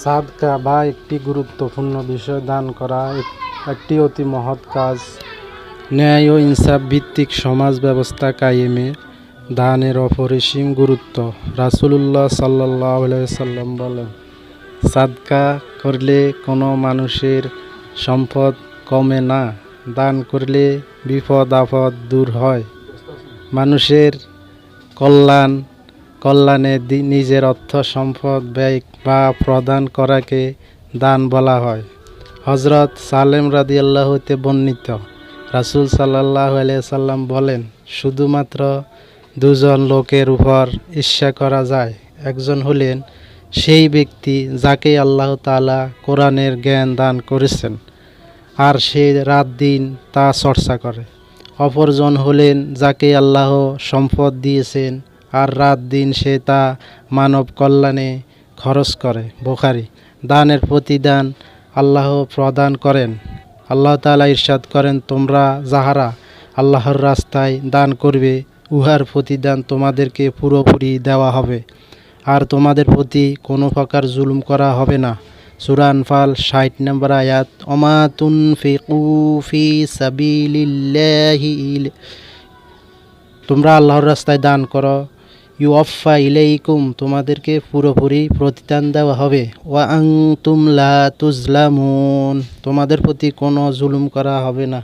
সাদকা বা একটি গুরুত্বপূর্ণ বিষয় দান করা একটি অতি মহৎ কাজ। ন্যায় ও ইনসাফ ভিত্তিক সমাজ ব্যবস্থা কায়েমে দানের অপরিসীম গুরুত্ব। রাসূলুল্লাহ সাল্লাল্লাহু আলাইহি ওয়াসাল্লাম বলেন, সাদকা করলে কোনো মানুষের সম্পদ কমে না, দান করলে বিপদ আপদ দূর হয়। মানুষের কল্যাণে নিজের অর্থ সম্পদ ব্যয় বা প্রদান করাকে দান বলা হয়। হযরত সালেম রাদিয়াল্লাহু হতে বর্ণিত, রাসূল সাল্লাল্লাহু আলাইহি সাল্লাম বলেন, শুধুমাত্র দুজন লোকের উপর ঈর্ষা করা যায়। একজন হলেন সেই ব্যক্তি যাকে আল্লাহ তাআলা কোরআনের জ্ঞান দান করেছেন আর সে রাত দিন তা চর্চা করে। অপরজন হলেন যাকে আল্লাহ সম্পদ দিয়েছেন আর রাত দিন সে তা মানব কল্যাণে খরচ করে। বুখারী। দানের প্রতিদান আল্লাহ প্রদান করেন। আল্লাহ তাআলা ইরশাদ করেন, তোমরা যাহারা আল্লাহর রাস্তায় দান করবে উহার প্রতিদান তোমাদেরকে পুরোপুরি দেওয়া হবে আর তোমাদের প্রতি কোনো প্রকার জুলুম করা হবে না। সূরা আনফাল ৬০ নম্বর আয়াত। ওমা তুনফিকু ফি সাবিলিল্লাহি, তোমরা আল্লাহর রাস্তায় দান করো, ইউওয়াফা ইলাইকুম, তোমাদেরকে পুরোপুরি প্রতিদান দেওয়া হবে। ওয়া আনতুম লা তুজলামুন, তোমাদের প্রতি কোনো জুলুম করা হবে না।